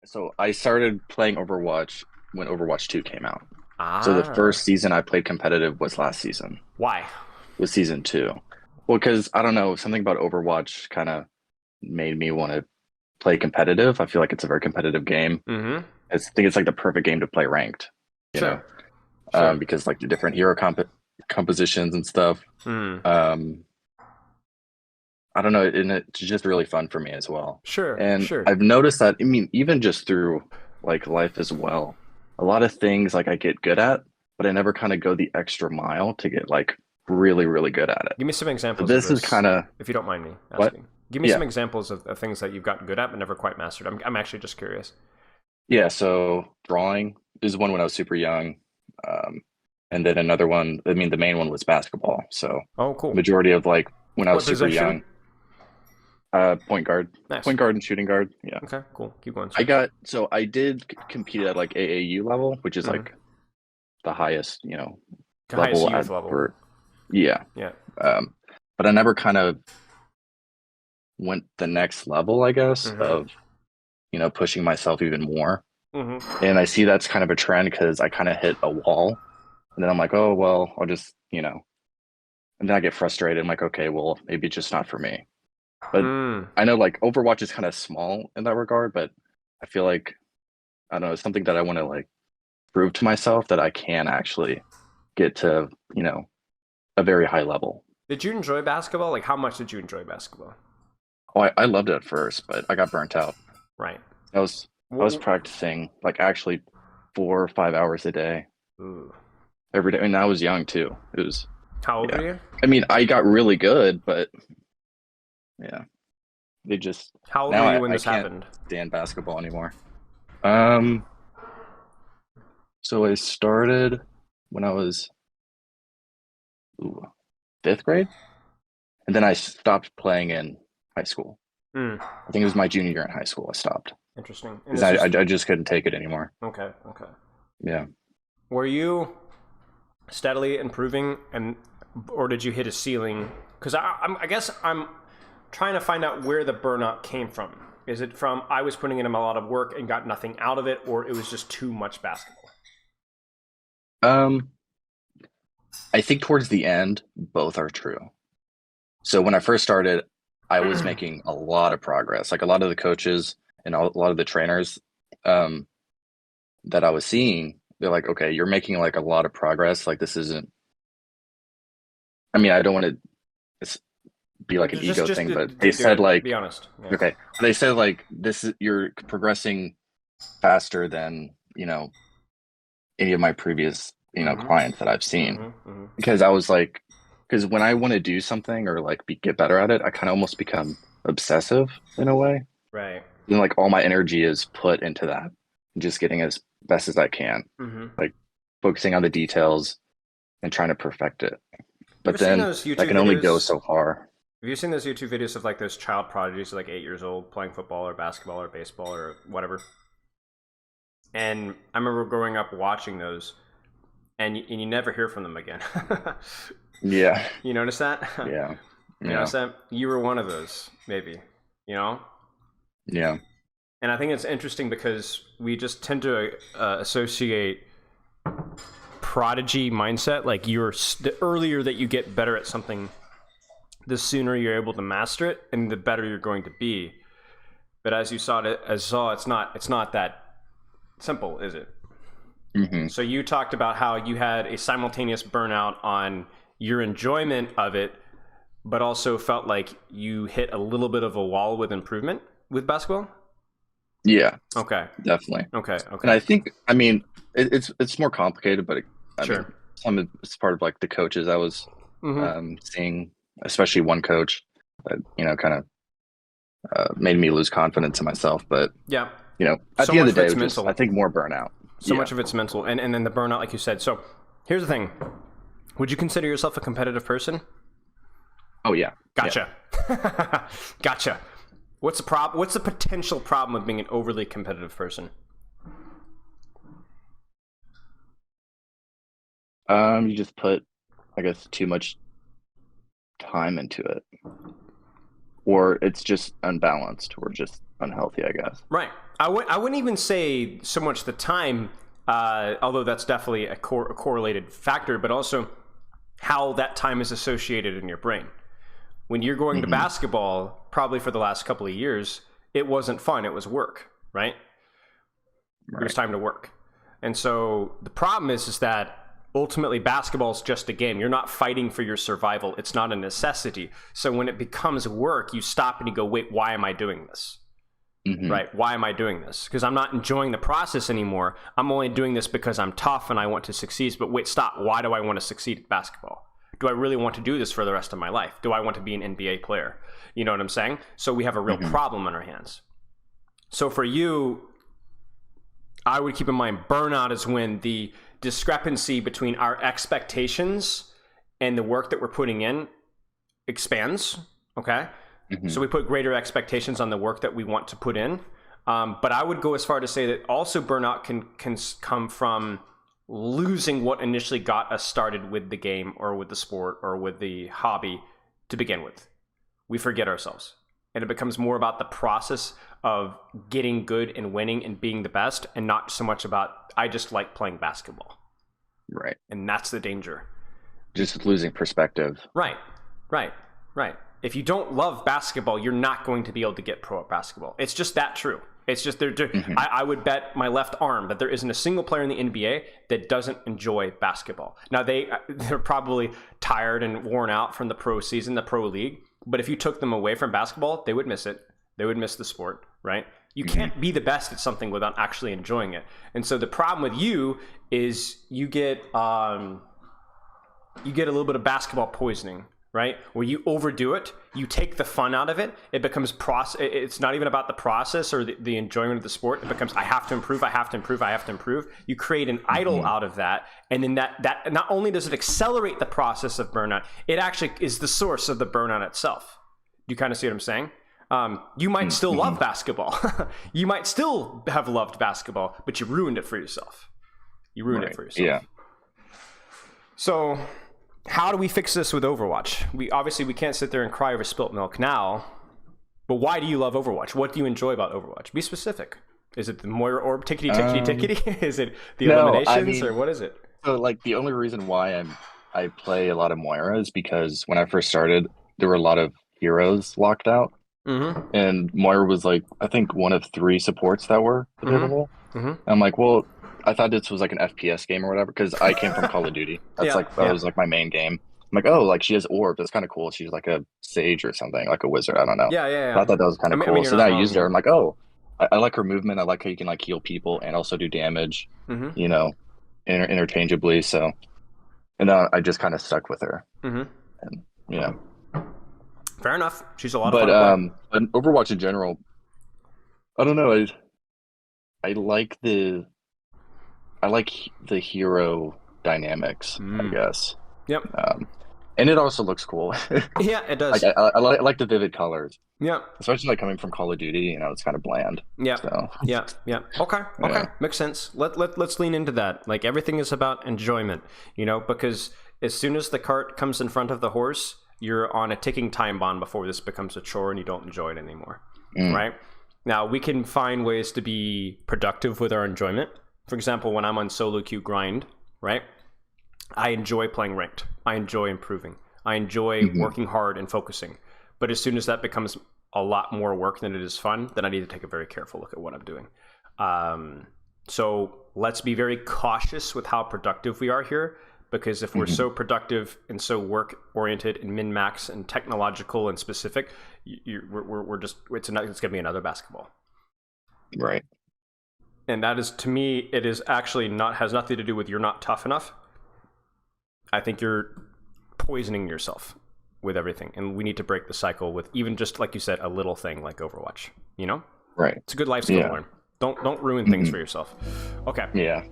So I started playing Overwatch when Overwatch 2 came out. So the Ah, first season I played competitive was last season, why? was season 2. Well, because I don't know, something about Overwatch kind of made me want to play competitive. I feel like it's a very competitive game. Mm-hmm. I think it's like the perfect game to play ranked, you know, Sure, sure. because like the different hero compositions and stuff. Mm, Um, I don't know, and it's just really fun for me as well. sure, And sure. I've noticed that, I mean, even just through like life as well, a lot of things like I get good at, but I never kind of go the extra mile to get like really, really good at it. Give me some So examples of this is this, kind of if you don't mind me what? asking. Give me some Yeah. examples of things that you've gotten good at but never quite mastered. I'm actually just curious. Yeah. So drawing is one when I was super young. Um, and then another one, I mean, the main one was basketball. So Oh, cool. majority of like when I was What super position? young, Nice. point guard and shooting guard. Yeah. Okay, cool. Keep going, I sir. got so I did compete at like AAU level, which is Mm-hmm. like the highest, The highest level at youth level. for yeah. Yeah. Um, but I never kind of went the next level, I guess, Mm-hmm. of pushing myself even more. Mm-hmm. And I see that's kind of a trend because I kind of hit a wall, and then I'm like, oh well, I'll just and then I get frustrated. I'm like, okay, well maybe it's just not for me. But Mm. I know like Overwatch is kind of small in that regard, but I feel like I don't know, it's something that I want to like prove to myself that I can actually get to, a very high level. Did you enjoy basketball? Like, how much did you enjoy basketball? Oh, I loved it at first, but I got burnt out. Right. I was I was Well, practicing like actually 4 or 5 hours a day ooh. every day, and I was young too. It was How old are yeah. you? I mean, I got really good, but yeah, they just How old were now you I, when I this can't happened? stand basketball anymore. Um, so I started when I was ooh, 5th grade, and then I stopped playing in high school. Mm. I think it was my junior year in high school. I stopped Interesting. And because this I, I was I just couldn't take it anymore. okay. Okay. Yeah. Were you steadily improving, and or did you hit a ceiling? Because I guess I'm trying to find out where the burnout came from. Is it from I was putting in a lot of work and got nothing out of it, or it was just too much basketball? Um, I think towards the end, both are true. So when I first started, I was making a lot of progress. Like a lot of the coaches and a lot of the trainers um, that I was seeing, they're like, okay, you're making like a lot of progress. Like this isn't, I mean, I don't want to be like an Just, ego just thing, but they do said it. Be like, honest. Yeah. okay, they said like this is you're progressing faster than, any of my previous, Mm-hmm. clients that I've seen. Mm-hmm. Mm-hmm. Because I was like, because when I want to do something or like get better at it, I kind of almost become obsessive in a way. Right. And like all my energy is put into that, just getting as best as I can, Mm-hmm. like focusing on the details and trying to perfect it. You But ever seen then those that YouTube can only go videos? so far. Have you seen those YouTube videos of like those child prodigies, like 8 years old, playing football or basketball or baseball or whatever? And I remember growing up watching those, and you never hear from them again. Yeah, You notice that? yeah, You notice yeah, that? You were one of those, maybe. You know? yeah, And I think it's interesting because we just tend to associate prodigy mindset, like the earlier that you get better at something, the sooner you're able to master it, and the better you're going to be. But as you saw it, it's not that simple, is it? hmm So you talked about how you had a simultaneous burnout on your enjoyment of it, but also felt like you hit a little bit of a wall with improvement with basketball. yeah, Okay, definitely. okay, And okay. I think, I mean, it's more complicated, but I mean, Sure. some of it's part of like the coaches I was Mm-hmm. seeing, especially one coach that kind of made me lose confidence in myself. But Yeah. at So the end much of of the day, it it's was just I mental. think more burnout. So Yeah. much of it's mental, and then the burnout, like you said. So here's the thing: would you consider yourself a competitive person? Oh yeah. Yeah. Gotcha. Gotcha. What's the potential problem with being an overly competitive person? You just put, I guess, too much time into it. or it's just unbalanced or just unhealthy, I guess. Right. I wouldn't even say so much the time, although that's definitely a correlated factor, but also how that time is associated in your brain. When you're going to basketball, probably for the last couple of years, it wasn't fun. It was work, right? It was time to work. And so the problem is that ultimately basketball is just a game. You're not fighting for your survival. It's not a necessity. So when it becomes work, you stop and you go, wait, why am I doing this? Right? Why am I doing this? Because I'm not enjoying the process anymore. I'm only doing this because I'm tough and I want to succeed. But wait, stop. Why do I want to succeed at basketball? Do I really want to do this for the rest of my life? Do I want to be an NBA player? You know what I'm saying? So we have a real problem on our hands. So for you, I would keep in mind burnout is when the discrepancy between our expectations and the work that we're putting in expands. Okay. So we put greater expectations on the work that we want to put in. But I would go as far to say that also burnout can come from losing what initially got us started with the game or with the sport or with the hobby to begin with. We forget ourselves. And it becomes more about the process of getting good and winning and being the best, and not so much about, I just like playing basketball. Right. And that's the danger. Just losing perspective. Right. If you don't love basketball, you're not going to be able to get pro at basketball. It's just that true. It's just, I would bet my left arm that there isn't a single player in the NBA that doesn't enjoy basketball. Now, they're probably tired and worn out from the pro season, the pro league. But if you took them away from basketball, they would miss it. They would miss the sport, right? You can't be the best at something without actually enjoying it. And so the problem with you is you get a little bit of basketball poisoning, right? Where you overdo it, you take the fun out of it. It becomes it's not even about the process or the enjoyment of the sport. It becomes, I have to improve. You create an idol out of that. And then that not only does it accelerate the process of burnout, it actually is the source of the burnout itself. Do you kind of see what I'm saying? You might still love basketball. You might still have loved basketball, but you ruined it for yourself. Yeah. So how do we fix this with Overwatch? We can't sit there and cry over spilt milk now, but why do you love Overwatch? What do you enjoy about Overwatch? Be specific. Is it the Moira orb tickety? Is it the eliminations or what is it? So like the only reason why I play a lot of Moira is because when I first started, there were a lot of heroes locked out. And Moira was like, I think one of 3 supports that were available. I'm like, well, I thought this was like an FPS game or whatever, because I came from Call of Duty. That was like my main game. I'm like, oh, like she has orb. That's kind of cool. She's like a sage or something, like a wizard. I don't know. Yeah. I thought that was kind of cool. So then I used her. I'm like, oh, I like her movement. I like how you can like heal people and also do damage, you know, interchangeably. So, and then I just kind of stuck with her. And yeah. Fair enough. She's a lot of fun. But Overwatch in general, I don't know. I like the hero dynamics, I guess. Yep. And it also looks cool. Yeah, it does. Like, I like the vivid colors. Yeah. Especially like coming from Call of Duty, you know, it's kind of bland. Yeah. So. Yeah. Okay. Makes sense. Let's lean into that. Like everything is about enjoyment, you know, because as soon as the cart comes in front of the horse, you're on a ticking time bomb before this becomes a chore and you don't enjoy it anymore. Right? Now, we can find ways to be productive with our enjoyment. For example, when I'm on solo queue grind, right? I enjoy playing ranked. I enjoy improving. I enjoy working hard and focusing. But as soon as that becomes a lot more work than it is fun, then I need to take a very careful look at what I'm doing. So let's be very cautious with how productive we are here, because if we're so productive and so work-oriented and min-max and technological and specific, we're just it's going to be another basketball. Right. And that is, to me, it is actually has nothing to do with you're not tough enough. I think you're poisoning yourself with everything. And we need to break the cycle with even just, like you said, a little thing like Overwatch, you know? Right. It's a good life skill to learn. Don't ruin things for yourself. Okay. Yeah.